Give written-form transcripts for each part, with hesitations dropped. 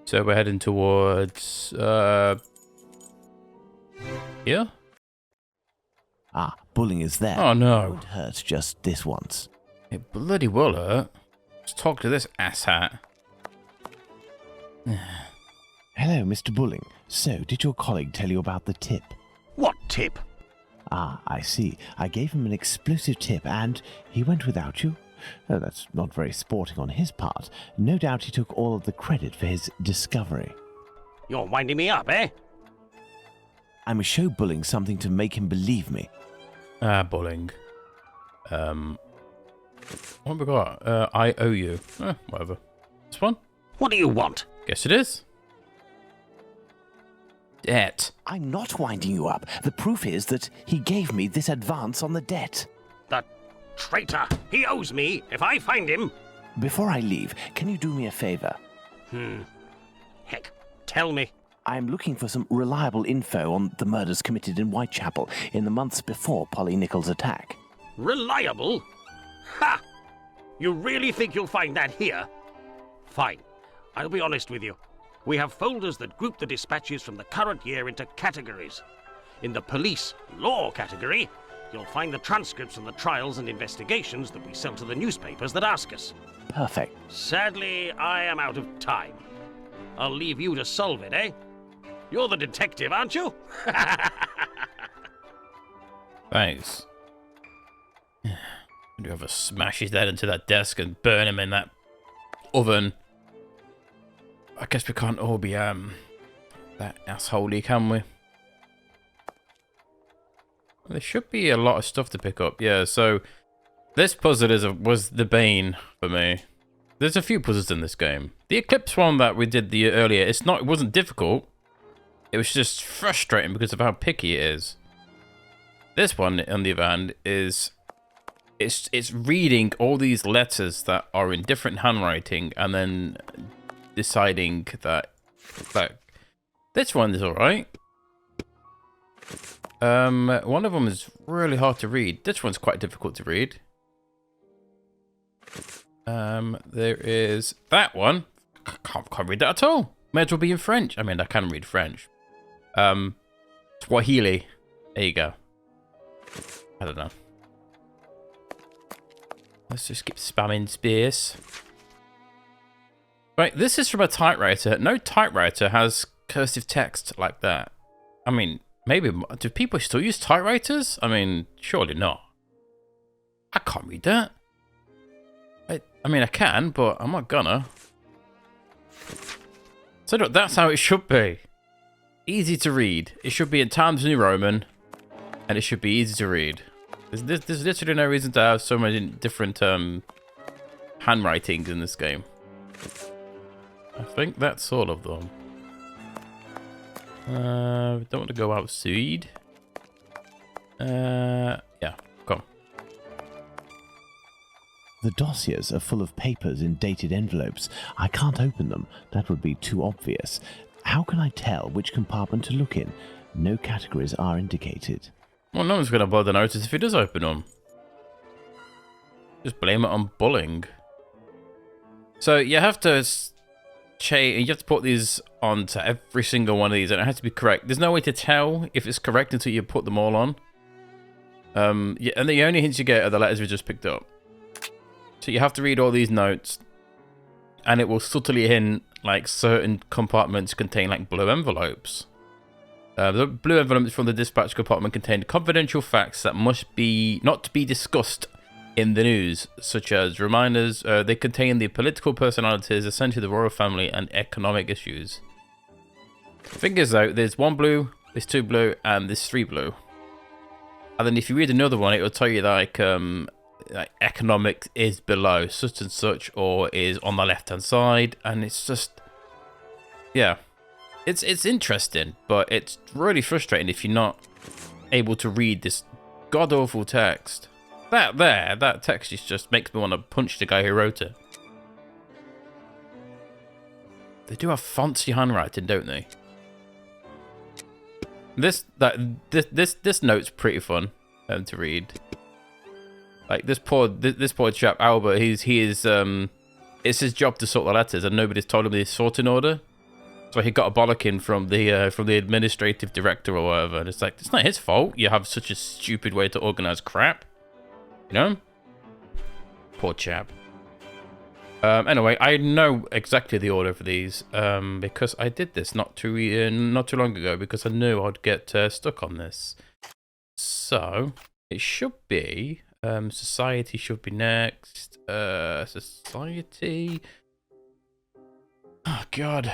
So we're heading towards, here? Ah, bullying is there. Oh, no. It won't hurt just this once. It bloody will hurt. Let's talk to this asshat. Hello, Mr. Bulling. So, did your colleague tell you about the tip? What tip? Ah, I see. I gave him an explosive tip and he went without you? Oh, that's not very sporting on his part. No doubt he took all of the credit for his discovery. You're winding me up, eh? I must show Bulling something to make him believe me. Bullying. What have we got? I owe you. Whatever. This one? What do you want? Guess it is. Debt. I'm not winding you up. The proof is that he gave me this advance on the debt. The traitor! He owes me if I find him! Before I leave, can you do me a favor? Heck, tell me. I'm looking for some reliable info on the murders committed in Whitechapel in the months before Polly Nichols' attack. Reliable? Ha! You really think you'll find that here? Fine. I'll be honest with you. We have folders that group the dispatches from the current year into categories. In the police law category, you'll find the transcripts from the trials and investigations that we sell to the newspapers that ask us. Perfect. Sadly, I am out of time. I'll leave you to solve it, eh? You're the detective, aren't you? Thanks. Do you ever smash his head into that desk and burn him in that oven? I guess we can't all be that assholey, can we? There should be a lot of stuff to pick up. Yeah, so this puzzle was the bane for me. There's a few puzzles in this game. The Eclipse one that we did earlier, it wasn't difficult. It was just frustrating because of how picky it is. This one, on the other hand, is it's reading all these letters that are in different handwriting and then deciding that this one is alright. One of them is really hard to read. This one's quite difficult to read. There is that one. Can't read that at all. May as well be in French. I mean, I can read French. Swahili. There you go. I don't know. Let's just keep spamming space. Right, this is from a typewriter. No typewriter has cursive text like that. I mean, maybe, do people still use typewriters? I mean, surely not. I can't read that. I mean, I can, but I'm not gonna. So that's how it should be. Easy to read. It should be in Times New Roman, and it should be easy to read. There's literally no reason to have so many different handwritings in this game. I think that's all of them. Don't want to go outside. Yeah, come. The dossiers are full of papers in dated envelopes. I can't open them. That would be too obvious. How can I tell which compartment to look in? No categories are indicated. Well, no one's going to bother notice if he does open them. Just blame it on bullying. So you have to put these onto every single one of these, and it has to be correct. There's no way to tell if it's correct until you put them all on. Yeah, and the only hints you get are the letters we just picked up. So you have to read all these notes, and it will subtly hint like certain compartments contain like blue envelopes. The blue envelopes from the dispatch compartment contain confidential facts that must not be discussed in the news, such as reminders. They contain the political personalities, essentially the royal family, and economic issues. Fingers out, there's one blue, there's two blue, and there's three blue. And then if you read another one, it will tell you like economic is below such and such, or is on the left hand side, and it's just, yeah. It's interesting, but it's really frustrating if you're not able to read this god-awful text. That text just makes me want to punch the guy who wrote it. They do have fancy handwriting, don't they? This note's pretty fun to read. Like this poor chap Albert, it's his job to sort the letters, and nobody's told him the sorting order. So he got a bollocking from the administrative director or whatever. And it's like, it's not his fault. You have such a stupid way to organize crap. You know? Poor chap. Anyway, I know exactly the order for these because I did this not too long ago because I knew I'd get stuck on this. So it should be society should be next. Society. Oh God.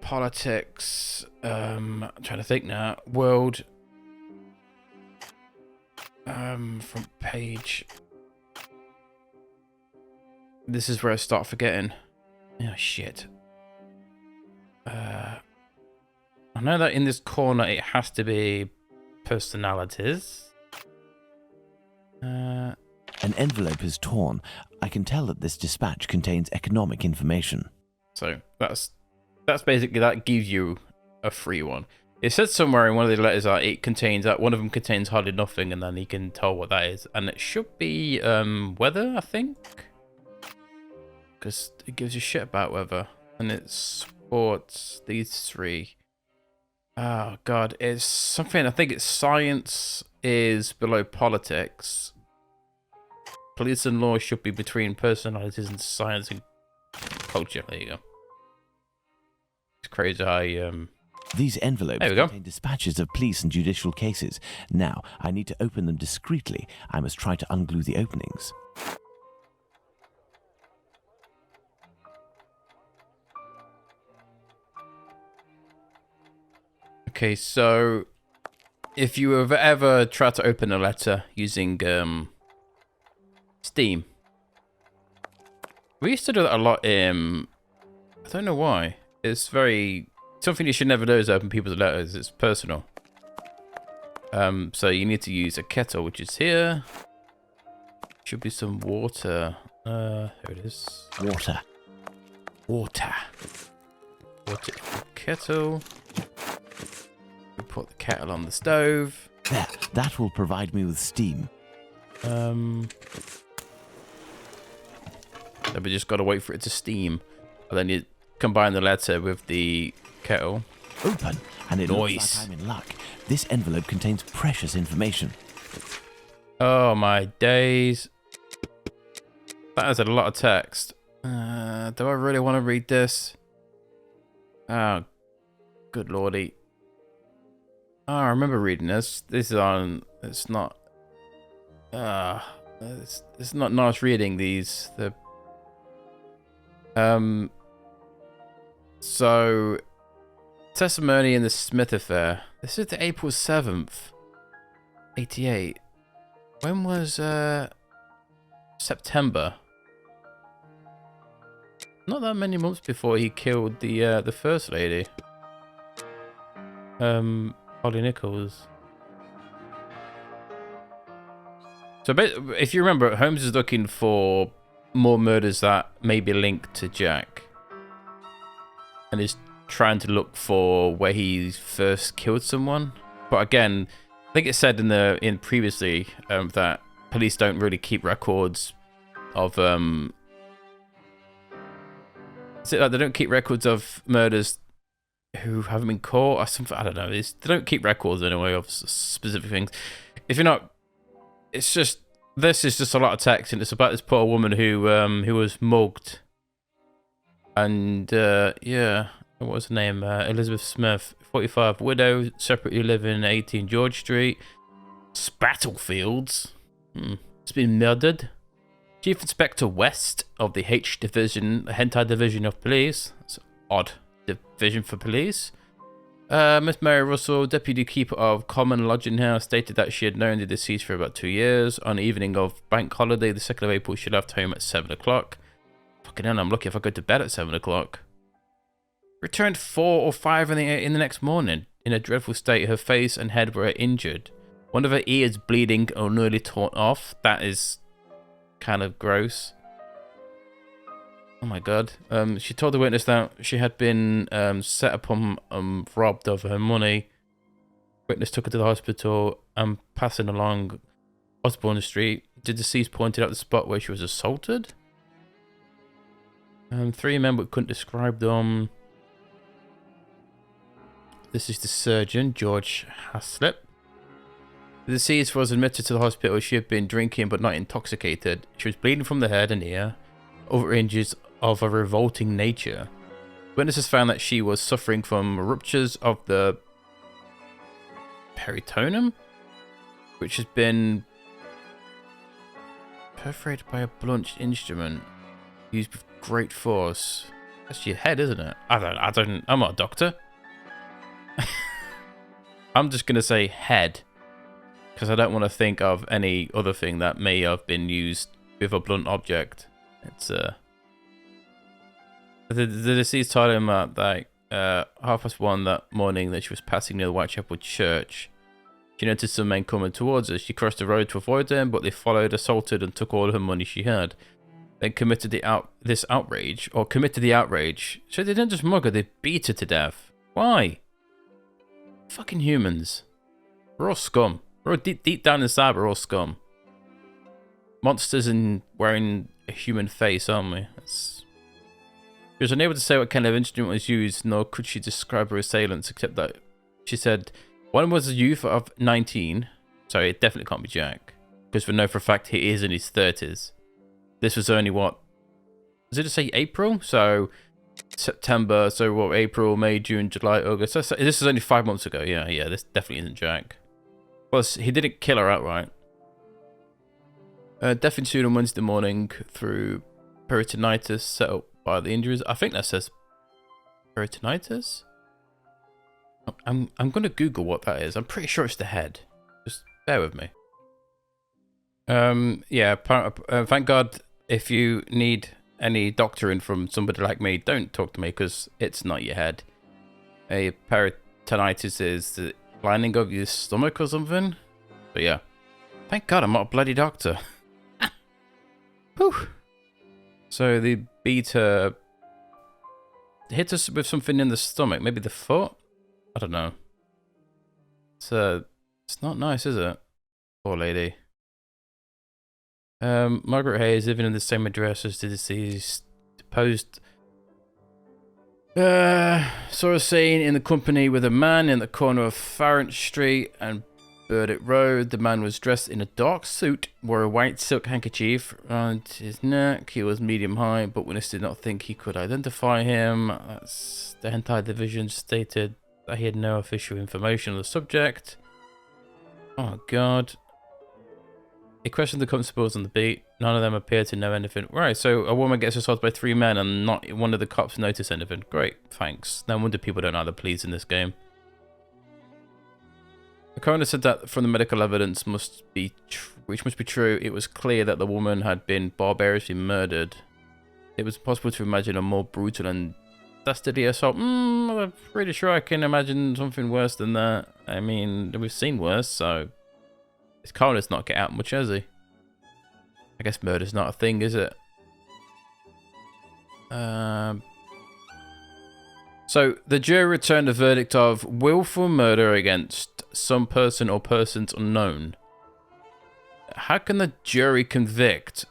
Politics. I'm trying to think now. World. Front page. This is where I start forgetting. Oh, shit. I know that in this corner it has to be personalities. An envelope is torn. I can tell that this dispatch contains economic information. So that's basically, that gives you a free one. It says somewhere in one of the letters that it contains that one of them contains hardly nothing, and then you can tell what that is. And it should be weather, I think. Because it gives you shit about weather, and it's sports. These three. Oh God, it's something. I think it's science is below politics. Police and law should be between personalities and science and culture. There you go. It's crazy how These envelopes contain dispatches of police and judicial cases. Now, I need to open them discreetly. I must try to unglue the openings. Okay, so if you have ever tried to open a letter using Steam, we used to do that a lot in, I don't know why. It's something you should never do is open people's letters. It's personal. So you need to use a kettle, which is here. Should be some water. Here it is. Water. Water kettle. We put the kettle on the stove. There, that will provide me with steam. Then we just got to wait for it to steam. And then you combine the letter with the kettle. Open, and it looks like I'm in luck. This envelope contains precious information. Oh my days. That is a lot of text. Do I really want to read this? Oh, good lordy. Oh, I remember reading this. This is on. It's not. It's not nice reading these. So, testimony in the Smith affair. This is the April 7th, 88. When was September? Not that many months before he killed the first lady. Holly Nichols. So if you remember, Holmes is looking for more murders that may be linked to Jack. And is trying to look for where he first killed someone. But again, I think it said in previously that police don't really keep records of is it like they don't keep records of murders who haven't been caught or something? I don't know. They don't keep records anyway of specific things. If you're not, it's just, this is just a lot of text, and it's about this poor woman who was mugged. And yeah, what was her name? Elizabeth Smith, 45, widow, separately living 18 George Street, Spattlefields. It's been murdered. Chief Inspector West of the Hentai Division of Police. That's odd. Division for Police. Miss Mary Russell, Deputy Keeper of Common Lodging House, stated that she had known the deceased for about 2 years. On the evening of Bank Holiday, the 2nd of April, she left home at 7 o'clock. Fucking hell, I'm lucky if I go to bed at 7 o'clock. Returned 4 or 5 in the next morning. In a dreadful state, her face and head were injured. One of her ears bleeding or nearly torn off. That is kind of gross. Oh my god. She told the witness that she had been set upon robbed of her money. Witness took her to the hospital and passing along Osborne Street. The deceased pointed out the spot where she was assaulted. 3 men but couldn't describe them. This is the surgeon, George Haslip. The deceased was admitted to the hospital. She had been drinking but not intoxicated. She was bleeding from the head and ear. Other injuries of a revolting nature. Witnesses found that she was suffering from ruptures of the peritoneum, which has been perforated by a blunt instrument used with great force. That's your head, isn't it? I'm not a doctor. I'm just gonna say head, because I don't want to think of any other thing that may have been used with a blunt object. It's the deceased told him that 1:30 that morning that she was passing near the Whitechapel Church. She noticed some men coming towards her. She crossed the road to avoid them, but they followed, assaulted, and took all her money she had. Then committed the outrage. So they didn't just mug her, they beat her to death. Why? Fucking humans. We're all scum. We're all deep down inside, we're all scum. Monsters and wearing a human face, aren't we? She was unable to say what kind of instrument was used, nor could she describe her assailants, except that she said one was a youth of 19. Sorry, it definitely can't be Jack, because we know for a fact he is in his 30s. This was only what? Does it just say April? So September, so what? April, May, June, July, August. So this is only 5 months ago. Yeah, this definitely isn't Jack. Plus, he didn't kill her outright. Death ensued on Wednesday morning through peritonitis set up by the injuries. I think that says peritonitis. I'm gonna Google what that is. I'm pretty sure it's the head. Just bear with me. Yeah. Thank God. If you need any doctoring from somebody like me, don't talk to me, because it's not your head. A peritonitis is the lining of your stomach or something. But yeah, thank God I'm not a bloody doctor. Whew. So they beat her, hit us with something in the stomach, maybe the foot. I don't know. It's not nice, is it? Poor lady. Margaret Hayes, living in the same address as the deceased, deposed. Saw her seen in the company with a man in the corner of Farrant Street and Burdick Road. The man was dressed in a dark suit, wore a white silk handkerchief around his neck. He was medium height, but witnesses did not think he could identify him. The entire division stated that he had no official information on the subject. Oh God. He questioned the constables on the beat. None of them appeared to know anything. Right, so a woman gets assaulted by 3 men and not one of the cops noticed anything. Great, thanks. No wonder people don't know the police in this game. The coroner said that from the medical evidence which must be true, it was clear that the woman had been barbarously murdered. It was possible to imagine a more brutal and dastardly assault. I'm pretty sure I can imagine something worse than that. I mean, we've seen worse, so this coroner's not get out much, has he? I guess murder's not a thing, is it? So the jury returned a verdict of willful murder against some person or persons unknown. How can the jury convict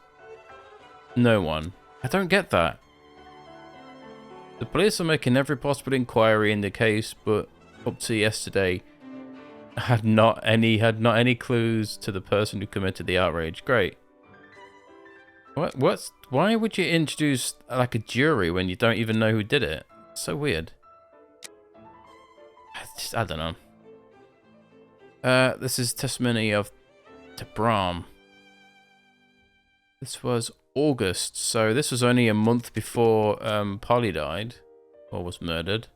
no one? I don't get that. The police are making every possible inquiry in the case, but up to yesterday had not any clues to the person who committed the outrage. Great. Why would you introduce like a jury when you don't even know who did it? It's so weird. I don't know. This is testimony of Brahm. This was August, so this was only a month before Polly died or was murdered.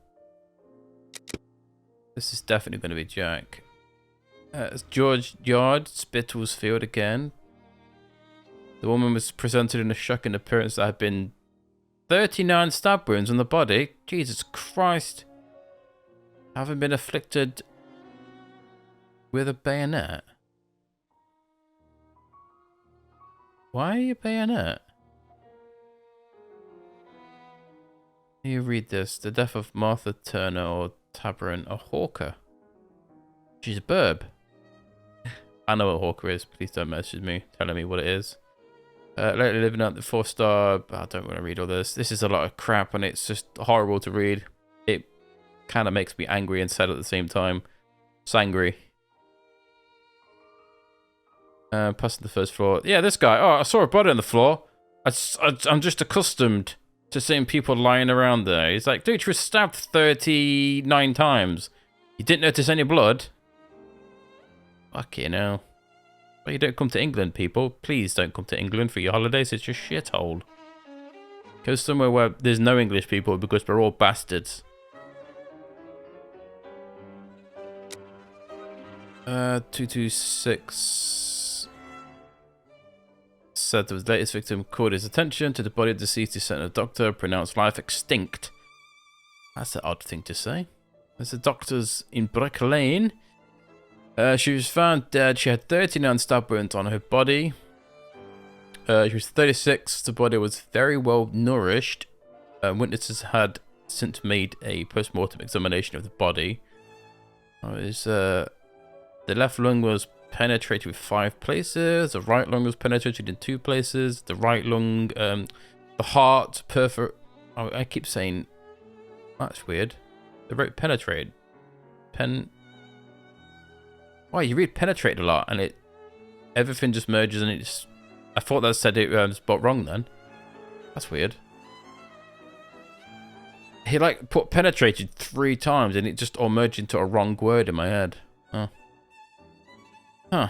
This is definitely going to be Jack. It's George Yard, Spitalsfield again. The woman was presented in a shocking appearance that had been 39 stab wounds on the body. Jesus Christ. Having been afflicted with a bayonet. Why a bayonet? You read this. The death of Martha Turner or Tabarin, a hawker. She's a burb. I know what a hawker is. Please don't message me telling me what it is. Lately living at the 4-star. I don't want to read all this. This is a lot of crap and it's just horrible to read. kind of makes me angry and sad at the same time. Sangry. Passing the first floor. Yeah, this guy. Oh, I saw a body on the floor. I'm just accustomed to seeing people lying around there. He's like, dude, you were stabbed 39 times. You didn't notice any blood? Fucking hell. Well, you don't come to England, people. Please don't come to England for your holidays. It's just a shithole. Go somewhere where there's no English people because we're all bastards. 226 said that the latest victim called his attention to the body of the deceased. He sent a doctor, pronounced life extinct. That's an odd thing to say. There's a doctor's in Brick Lane. She was found dead. She had 39 stab wounds on her body. She was 36. The body was very well nourished. Witnesses had since made a post-mortem examination of the body. The left lung was penetrated with 5 places. The right lung was penetrated in 2 places. The right lung, the heart, Oh, I keep saying, that's weird. The right penetrated. Why, you read penetrate a lot and everything just merges and it's. I thought that said it spot wrong then. That's weird. He like put penetrated 3 times and it just all merged into a wrong word in my head. Oh. Huh.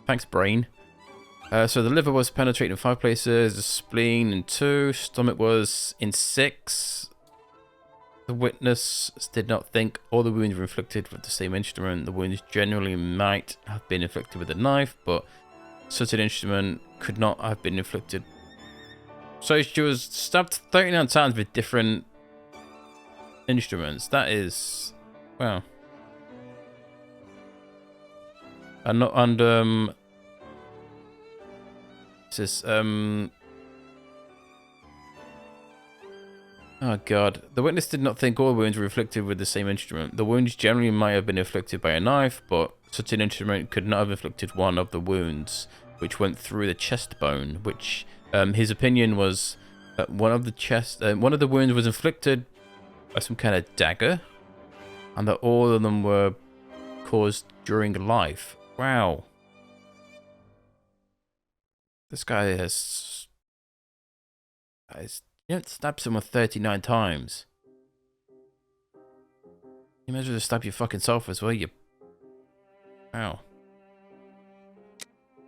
Thanks, brain. So the liver was penetrated in 5 places, the spleen in 2, stomach was in 6. The witness did not think all the wounds were inflicted with the same instrument. The wounds generally might have been inflicted with a knife, but such an instrument could not have been inflicted. So she was stabbed 39 times with different instruments. That is, wow. And this is oh god. The witness did not think all wounds were inflicted with the same instrument. The wounds generally might have been inflicted by a knife, but such an instrument could not have inflicted one of the wounds, which went through the chest bone. Which his opinion was that one of the wounds was inflicted by some kind of dagger, and that all of them were caused during life. Wow. This guy has stabbed someone 39 times. You might as well just stab your fucking self as well, you. Wow.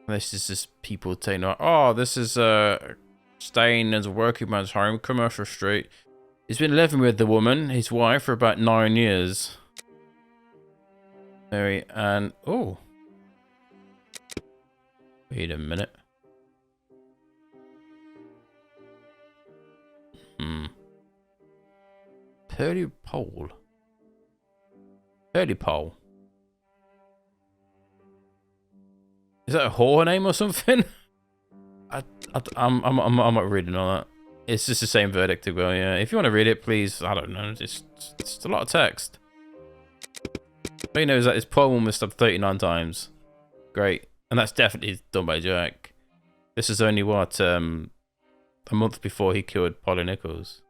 This is just people saying, oh, this is staying as a working man's home, Commercial Street. He's been living with the woman, his wife, for about 9 years. And oh. Wait a minute. 𝘱𝘦𝘴𝘭𝘪𝘴𝘩𝘦𝘪𝘷𝘦. Is that a whore name or something? I'm not reading all that. It's just the same verdict to go. Yeah, if you want to read it, please. I don't know. It's a lot of text. All you know is that this poor woman was stabbed 39 times. Great, and that's definitely done by Jack. This is only what a month before he killed Polly Nichols.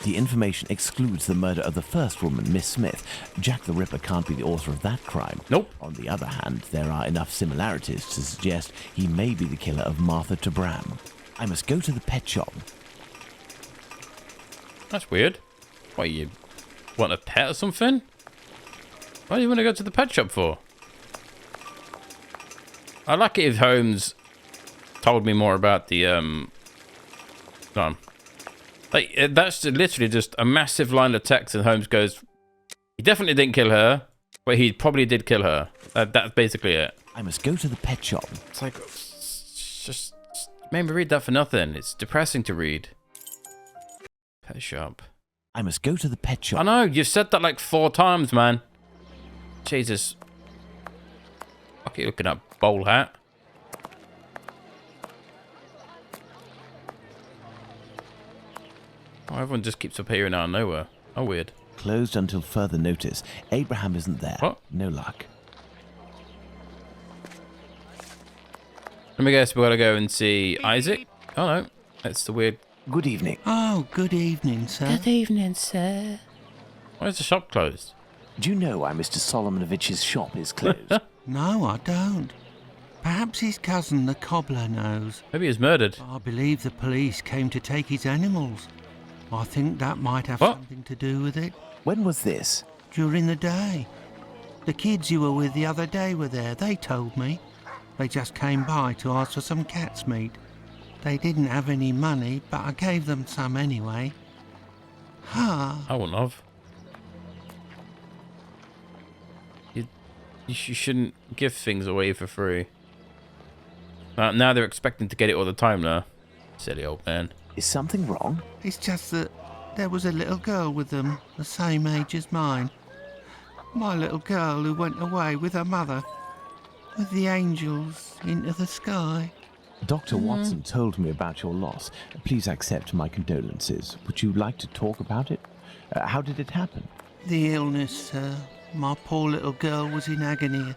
The information excludes the murder of the first woman, Miss Smith. Jack the Ripper can't be the author of that crime. Nope. On the other hand, there are enough similarities to suggest he may be the killer of Martha Tabram. I must go to the pet shop. That's weird. What, you want a pet or something? Why do you want to go to the pet shop for? I'd like it if Holmes told me more about the like, that's literally just a massive line of text, and Holmes goes, he definitely didn't kill her, but he probably did kill her. That's basically it. I must go to the pet shop. It's like, just made me read that for nothing. It's depressing to read. Pet shop. I must go to the pet shop. I know, you've said that like 4 times, man. Jesus. Fuck you looking at bowl hat. Oh, everyone just keeps appearing out of nowhere. Oh, weird. Closed until further notice. Abraham isn't there. What? No luck. Let me guess, we gotta go and see Isaac? Oh, no. That's the weird... Good evening. Oh, good evening, sir. Good evening, sir. Why is the shop closed? Do you know why Mr. Solomonovich's shop is closed? No, I don't. Perhaps his cousin, the cobbler, knows. Maybe he was murdered. I believe the police came to take his animals. I think that might have What? something to do with it. When was this? During the day. The kids you were with the other day were there, they told me. They just came by to ask for some cat's meat. They didn't have any money, but I gave them some anyway. Ha! I wouldn't have. You shouldn't give things away for free. Now they're expecting to get it all the time now. Silly old man. Is something wrong? It's just that there was a little girl with them, the same age as mine. My little girl who went away with her mother, with the angels into the sky. Dr. Watson told me about your loss. Please accept my condolences. Would you like to talk about it? How did it happen? The illness, sir. My poor little girl was in agony,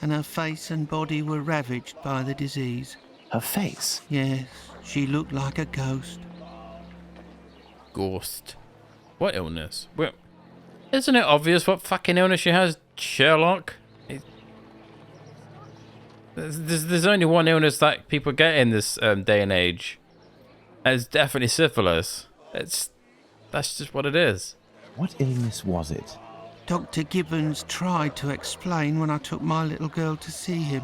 and her face and body were ravaged by the disease. Her face? Yes, she looked like a ghost. Ghost. What illness? Well, isn't it obvious what fucking illness she has, Sherlock? There's only one illness that people get in this day and age. And it's definitely syphilis. That's just what it is. What illness was it? Dr. Gibbons tried to explain when I took my little girl to see him,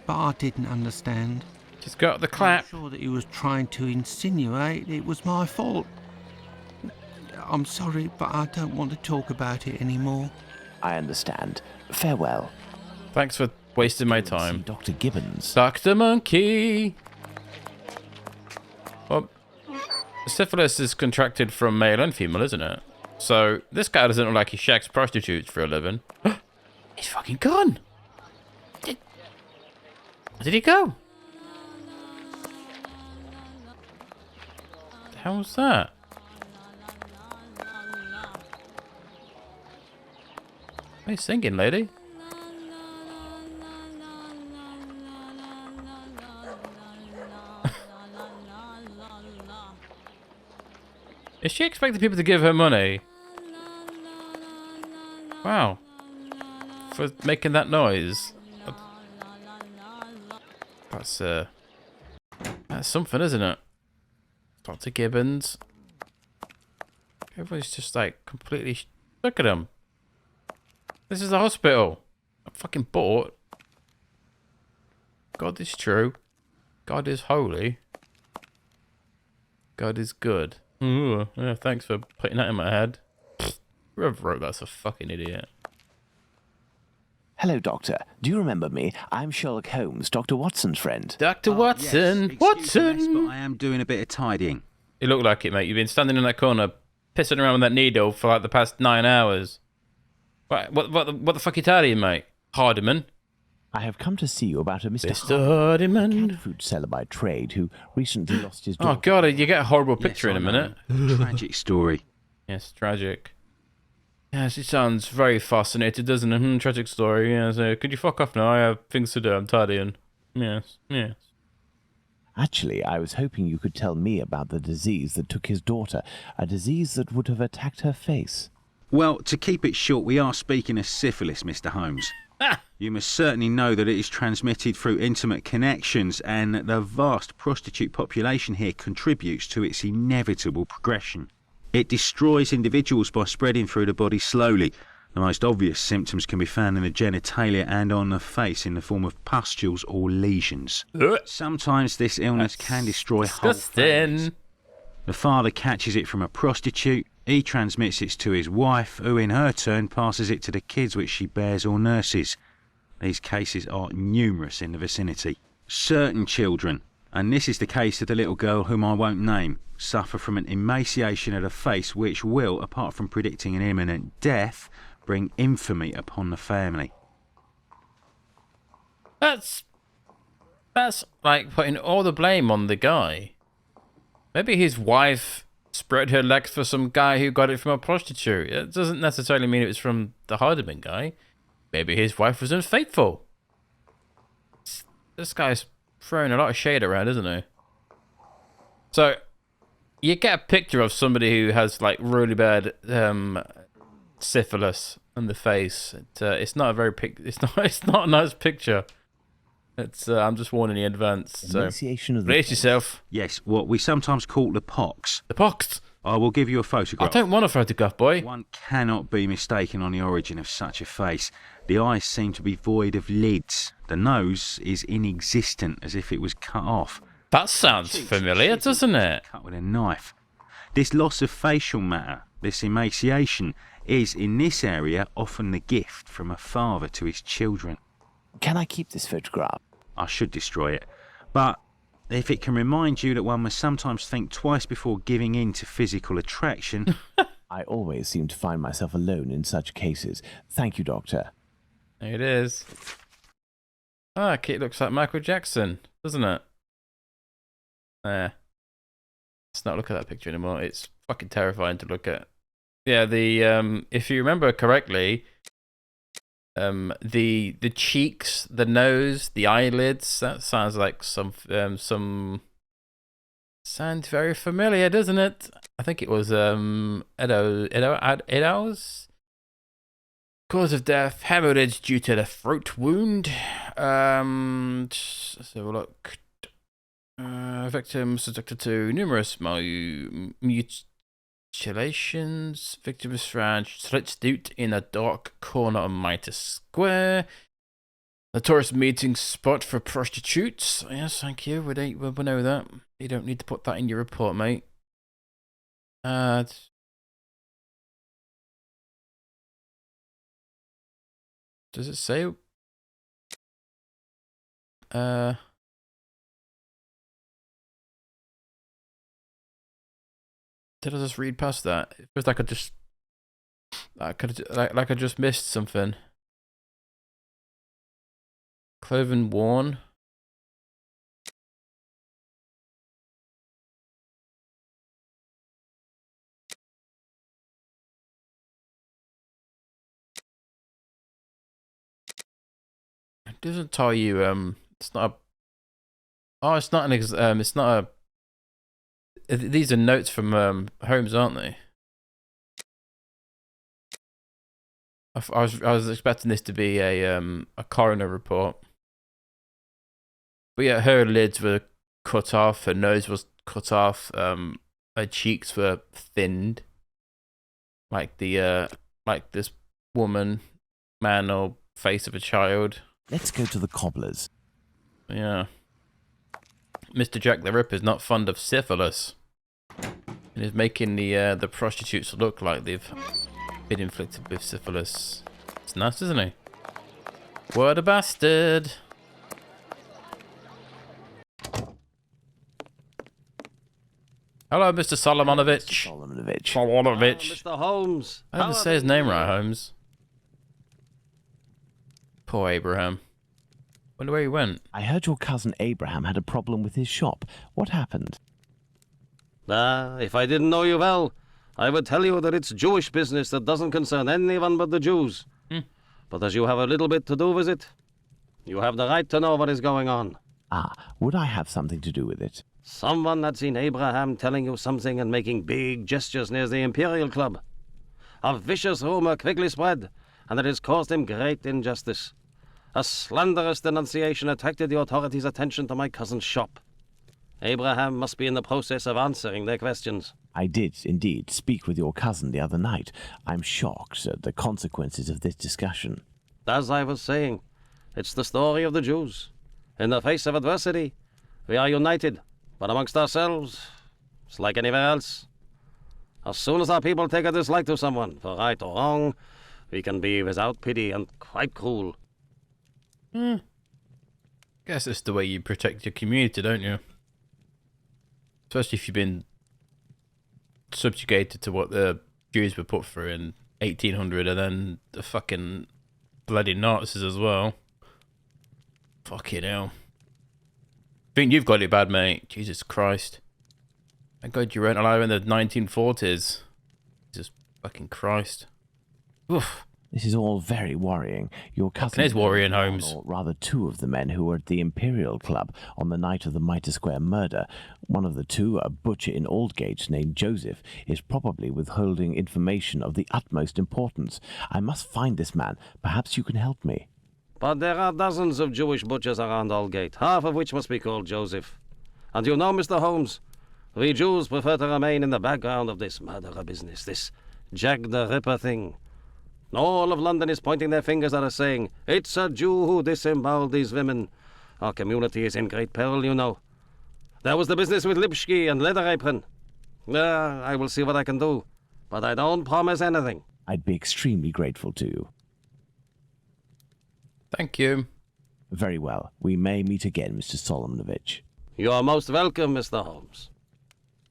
but I didn't understand. Just got the clap. I'm sure that he was trying to insinuate it was my fault. I'm sorry, but I don't want to talk about it anymore. I understand. Farewell. Thanks for wasting my See time. Dr. Gibbons. Dr. Monkey! Well, syphilis is contracted from male and female, isn't it? So, this guy doesn't look like he shacks prostitutes for a living. He's fucking gone! Where did he go? The hell was that? What are you singing, lady? Is she expecting people to give her money? Wow. For making that noise. That's something, isn't it? Dr. Gibbons. Everybody's just like completely... Look at him. This is a hospital. I'm fucking bored. God is true. God is holy. God is good. Ooh, yeah, thanks for putting that in my head. Whoever wrote that's a fucking idiot. Hello, Doctor. Do you remember me? I'm Sherlock Holmes, Dr. Watson's friend. Dr. Watson! Yes, Watson! excuse me, miss, but I am doing a bit of tidying. You look like it, mate. You've been standing in that corner, pissing around with that needle for like the past 9 hours. What the fuck are you tidying, mate? Hardiman? I have come to see you about a Mr. Mr. Hardiman. cat food seller by trade who recently lost his Oh, daughter. God, you get a horrible picture Yes, in a I know. minute. Tragic story. Yes, tragic. Yes, it sounds very fascinated, doesn't it? Tragic story, yes. Could you fuck off now? I have things to do. I'm tidying. Yes, yes. Actually, I was hoping you could tell me about the disease that took his daughter, a disease that would have attacked her face. Well, to keep it short, we are speaking of syphilis, Mr. Holmes. You must certainly know that it is transmitted through intimate connections, and that the vast prostitute population here contributes to its inevitable progression. It destroys individuals by spreading through the body slowly. The most obvious symptoms can be found in the genitalia and on the face in the form of pustules or lesions. Sometimes this illness can destroy whole families. Disgusting. The father catches it from a prostitute. He transmits it to his wife, who in her turn passes it to the kids which she bears or nurses. These cases are numerous in the vicinity. Certain children, and this is the case of the little girl whom I won't name, suffer from an emaciation of the face which will, apart from predicting an imminent death, bring infamy upon the family. That's like putting all the blame on the guy. Maybe his wife spread her legs for some guy who got it from a prostitute. It doesn't necessarily mean it was from the Hardiman guy. Maybe his wife was unfaithful. This guy's throwing a lot of shade around, isn't he? So, you get a picture of somebody who has like really bad syphilis on the face. It's not a very it's not a nice picture. It's I'm just warning you in advance. So Emaciation of the brace face. yourself. Yes, what we sometimes call the pox. The pox. I will give you a I photograph. don't want a photograph, boy. One cannot be mistaken on the origin of such a face. The eyes seem to be void of lids. The nose is inexistent, as if it was cut off. That sounds familiar, doesn't it? Cut with a knife. This loss of facial matter, this emaciation, is in this area often the gift from a father to his children. Can I keep this photograph? I should destroy it, but if it can remind you that one must sometimes think twice before giving in to physical attraction. I always seem to find myself alone in such cases. Thank you, Doctor. It is. Ah, it looks like Michael Jackson, doesn't it? Let's not look at that picture anymore. It's fucking terrifying to look at. Yeah, the if you remember correctly, the cheeks, the nose, the eyelids, that sounds like some sounds very familiar, doesn't it? I think it was Eddowes. Cause of death: hemorrhage due to the throat wound. Let's have a look. Victim subjected to numerous mutilations. Victim was found slit dute in a dark corner of Mitre Square. The tourist meeting spot for prostitutes. Yes, thank you. We know that. You don't need to put that in your report, mate. Does it say? Did I just read past that? It feels like I just missed something. Cloven worn. It doesn't tell you. It's not a. Oh, it's not an. It's not a. These are notes from Holmes, aren't they? I was expecting this to be a coroner report. But yeah, her lids were cut off, her nose was cut off, her cheeks were thinned, like this woman, man, or face of a child. Let's go to the cobbler's. Yeah. Mr. Jack the Ripper's not fond of syphilis. And is making the prostitutes look like they've been inflicted with syphilis. It's nice, isn't he? What a bastard! Hello, Mr. Solomonovich. Solomonovich. Mr. Holmes. I didn't say his name right, Holmes. Poor Abraham. Wonder where he went. I heard your cousin Abraham had a problem with his shop. What happened? If I didn't know you well, I would tell you that it's Jewish business that doesn't concern anyone but the Jews. But as you have a little bit to do with it, you have the right to know what is going on. Ah, would I have something to do with it? Someone had seen Abraham telling you something and making big gestures near the Imperial Club. A vicious rumor quickly spread, and it has caused him great injustice. A slanderous denunciation attracted the authorities' attention to my cousin's shop. Abraham must be in the process of answering their questions. I did, indeed, speak with your cousin the other night. I'm shocked at the consequences of this discussion. As I was saying, it's the story of the Jews. In the face of adversity, we are united, but amongst ourselves, it's like anywhere else. As soon as our people take a dislike to someone, for right or wrong, we can be without pity and quite cruel. Guess it's the way you protect your community, don't you? Especially if you've been subjugated to what the Jews were put through in 1800 and then the fucking bloody Nazis as well. Fucking hell. I think you've got it bad, mate. Jesus Christ. Thank God you weren't alive in the 1940s. Jesus fucking Christ. Oof. This is all very worrying. Your cousin is worrying, one, Holmes. or rather two of the men who were at the Imperial Club on the night of the 𝘱𝘴𝘮𝘪𝘳 murder. One of the two, a butcher in Aldgate named Joseph, is probably withholding information of the utmost importance. I must find this man. Perhaps you can help me. But there are dozens of Jewish butchers around Aldgate, half of which must be called Joseph. And you know, Mr. Holmes, we Jews prefer to remain in the background of this murderer business, this Jack the Ripper thing. All of London is pointing their fingers at us saying, it's a Jew who disemboweled these women. Our community is in great peril, you know. There was the business with Lipski and Leather Apron. I will see what I can do, but I don't promise anything. I'd be extremely grateful to you. Thank you. Very well. We may meet again, Mr. Solomonovich. You are most welcome, Mr. Holmes.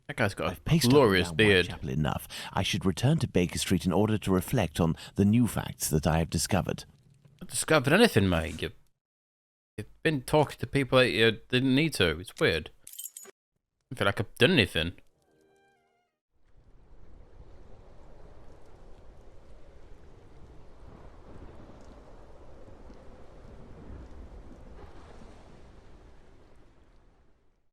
That guy's got a Paced up glorious and down beard. Whitechapel enough. I should return to Baker Street in order to reflect on the new facts that I have discovered. Not discovered anything, mate. You've been talking to people that you didn't need to. It's weird. I feel like I've done anything.